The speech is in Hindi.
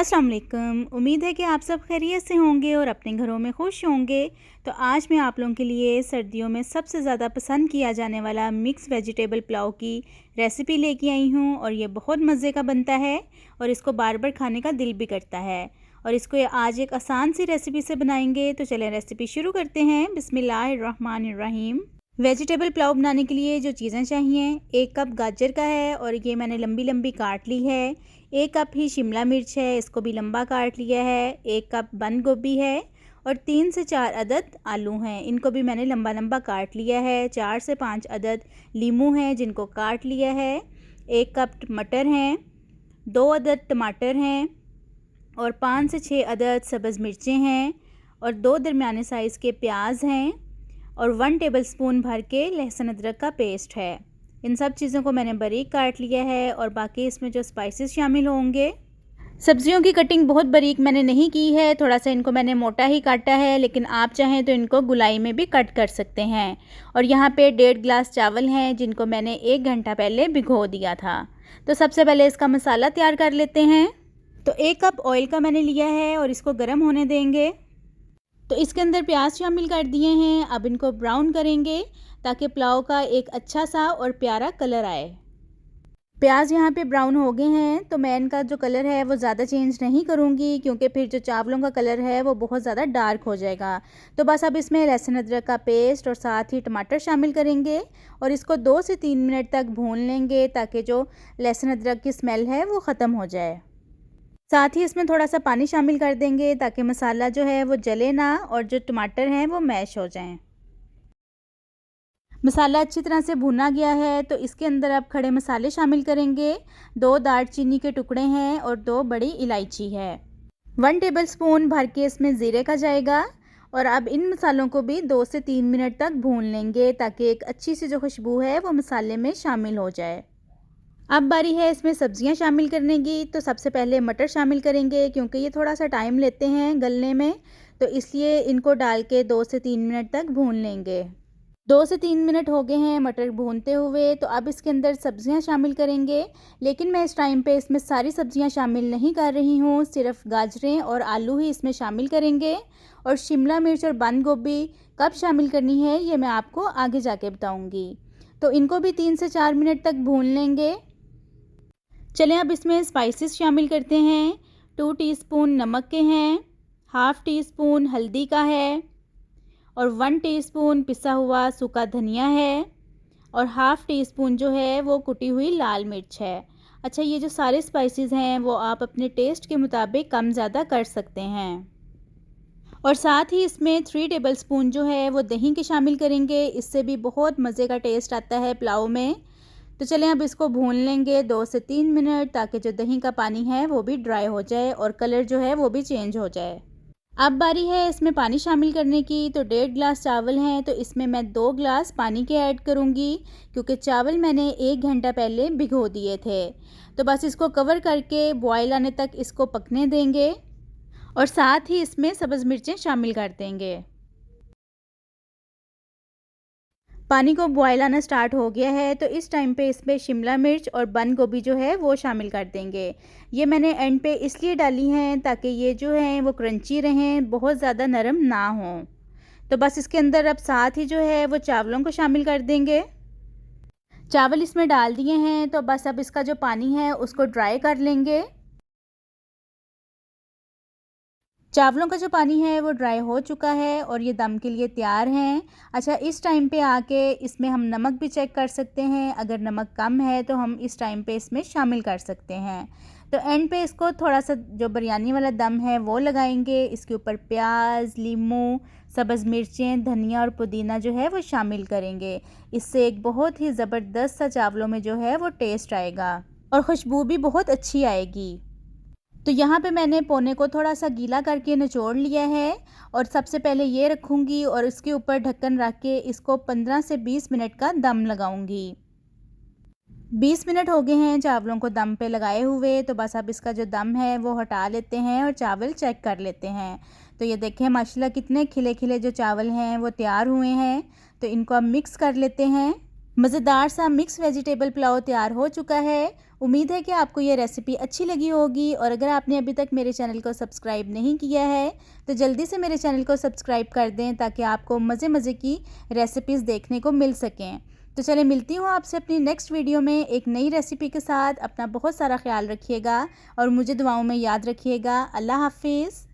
अस्सलाम वालेकुम। उम्मीद है कि आप सब खैरियत से होंगे और अपने घरों में खुश होंगे। तो आज मैं आप लोगों के लिए सर्दियों में सबसे ज़्यादा पसंद किया जाने वाला मिक्स वेजिटेबल पुलाव की रेसिपी लेके आई हूँ और ये बहुत मज़े का बनता है और इसको बार बार खाने का दिल भी करता है। और इसको आज एक आसान सी रेसिपी से बनाएंगे। तो चलें रेसिपी शुरू करते हैं। बिस्मिल्लाहिर्रहमानिर्रहीम। वेजिटेबल पुलाव बनाने के लिए जो चीज़ें चाहिए, 1 कप गाजर का है और ये मैंने लंबी लंबी काट ली है। 1 कप ही शिमला मिर्च है, इसको भी लंबा काट लिया है। 1 कप बंद गोभी है और 3 से 4 अदद आलू हैं, इनको भी मैंने लंबा लंबा काट लिया है। 4 से 5 अदद लीमू हैं जिनको काट लिया है। 1 कप मटर हैं, 2 अदद टमाटर हैं और 5 से 6 अदद सब्ज़ मिर्चें हैं और 2 दरमियाने साइज़ के प्याज हैं और 1 टेबलस्पून भर के लहसुन अदरक का पेस्ट है। इन सब चीज़ों को मैंने बारीक काट लिया है और बाकी इसमें जो स्पाइसेस शामिल होंगे। सब्जियों की कटिंग बहुत बारीक मैंने नहीं की है, थोड़ा सा इनको मैंने मोटा ही काटा है, लेकिन आप चाहें तो इनको गुलाई में भी कट कर सकते हैं। और यहाँ पे 1.5 गिलास चावल हैं जिनको मैंने 1 घंटा पहले भिगो दिया था। तो सबसे पहले इसका मसाला तैयार कर लेते हैं। तो 1 कप ऑयल का मैंने लिया है और इसको गर्म होने देंगे। तो इसके अंदर प्याज शामिल कर दिए हैं। अब इनको ब्राउन करेंगे ताकि पुलाव का एक अच्छा सा और प्यारा कलर आए। प्याज यहाँ पे ब्राउन हो गए हैं तो मैं इनका जो कलर है वो ज़्यादा चेंज नहीं करूँगी, क्योंकि फिर जो चावलों का कलर है वो बहुत ज़्यादा डार्क हो जाएगा। तो बस अब इसमें लहसुन अदरक का पेस्ट और साथ ही टमाटर शामिल करेंगे और इसको 2 से 3 मिनट तक भून लेंगे ताकि जो लहसुन अदरक की स्मेल है वो ख़त्म हो जाए। साथ ही इसमें थोड़ा सा पानी शामिल कर देंगे ताकि मसाला जो है वो जले ना और जो टमाटर हैं वो मैश हो जाएं। मसाला अच्छी तरह से भुना गया है तो इसके अंदर अब खड़े मसाले शामिल करेंगे। 2 दालचीनी के टुकड़े हैं और 2 बड़ी इलायची है। 1 टेबलस्पून भर के इसमें ज़ीरे का जाएगा और अब इन मसालों को भी 2 से 3 मिनट तक भून लेंगे ताकि एक अच्छी सी जो खुशबू है वो मसाले में शामिल हो जाए। अब बारी है इसमें सब्जियां शामिल करने की। तो सबसे पहले मटर शामिल करेंगे, क्योंकि ये थोड़ा सा टाइम लेते हैं गलने में, तो इसलिए इनको डाल के 2 से 3 मिनट तक भून लेंगे। 2 से 3 मिनट हो गए हैं मटर भूनते हुए। तो अब इसके अंदर सब्जियां शामिल करेंगे, लेकिन मैं इस टाइम पे इसमें सारी सब्जियां शामिल नहीं कर रही हूँ, सिर्फ गाजरें और आलू ही इसमें शामिल करेंगे। और शिमला मिर्च और बंद गोभी कब शामिल करनी है ये मैं आपको आगे जाके बताऊँगी। तो इनको भी 3 से 4 मिनट तक भून लेंगे। चलें अब इसमें स्पाइसेस शामिल करते हैं। 2 टीस्पून नमक के हैं, हाफ़ टी स्पून हल्दी का है और 1 टीस्पून पिसा हुआ सूखा धनिया है और हाफ़ टी स्पून जो है वो कुटी हुई लाल मिर्च है। अच्छा, ये जो सारे स्पाइसेस हैं वो आप अपने टेस्ट के मुताबिक कम ज़्यादा कर सकते हैं। और साथ ही इसमें 3 टेबलस्पून जो है वो दही के शामिल करेंगे, इससे भी बहुत मज़े का टेस्ट आता है पुलाव में। तो चलें अब इसको भून लेंगे 2 से 3 मिनट ताकि जो दही का पानी है वो भी ड्राई हो जाए और कलर जो है वो भी चेंज हो जाए। अब बारी है इसमें पानी शामिल करने की। तो 1.5 गिलास चावल हैं तो इसमें मैं 2 गिलास पानी के ऐड करूँगी, क्योंकि चावल मैंने 1 घंटा पहले भिगो दिए थे। तो बस इसको कवर करके बॉयल आने तक इसको पकने देंगे और साथ ही इसमें सब्ज़ मिर्चें शामिल कर देंगे। पानी को बॉयल आना स्टार्ट हो गया है तो इस टाइम पे इसमें शिमला मिर्च और बंद गोभी जो है वो शामिल कर देंगे। ये मैंने एंड पे इसलिए डाली हैं ताकि ये जो हैं वो क्रंची रहें, बहुत ज़्यादा नरम ना हों। तो बस इसके अंदर अब साथ ही जो है वो चावलों को शामिल कर देंगे। चावल इसमें डाल दिए हैं तो बस अब इसका जो पानी है उसको ड्राई कर लेंगे। चावलों का जो पानी है वो ड्राई हो चुका है और ये दम के लिए तैयार हैं। अच्छा, इस टाइम पे आके इसमें हम नमक भी चेक कर सकते हैं। अगर नमक कम है तो हम इस टाइम पे इसमें शामिल कर सकते हैं। तो एंड पे इसको थोड़ा सा जो बिरयानी वाला दम है वो लगाएंगे। इसके ऊपर प्याज, लीमू, सब्ज़ मिर्चें, धनिया और पुदीना जो है वो शामिल करेंगे। इससे एक बहुत ही ज़बरदस्त सा चावलों में जो है वो टेस्ट आएगा और खुशबू भी बहुत अच्छी आएगी। तो यहाँ पे मैंने पोने को थोड़ा सा गीला करके निचोड़ लिया है और सबसे पहले ये रखूँगी और इसके ऊपर ढक्कन रख के इसको 15 से 20 मिनट का दम लगाऊँगी। 20 मिनट हो गए हैं चावलों को दम पे लगाए हुए। तो बस अब इसका जो दम है वो हटा लेते हैं और चावल चेक कर लेते हैं। तो ये देखें माशाल्लाह कितने खिले खिले जो चावल हैं वो तैयार हुए हैं। तो इनको अब मिक्स कर लेते हैं। मज़ेदार सा मिक्स वेजिटेबल पुलाव तैयार हो चुका है उम्मीद है कि आपको ये रेसिपी अच्छी लगी होगी और अगर आपने अभी तक मेरे चैनल को सब्सक्राइब नहीं किया है तो जल्दी से मेरे चैनल को सब्सक्राइब कर दें ताकि आपको मज़े मज़े की रेसिपीज़ देखने को मिल सकें। तो चलिए मिलती हूँ आपसे अपनी नेक्स्ट वीडियो में एक नई रेसिपी के साथ। अपना बहुत सारा ख्याल रखिएगा और मुझे दुआओं में याद रखिएगा। अल्लाह हाफिज़।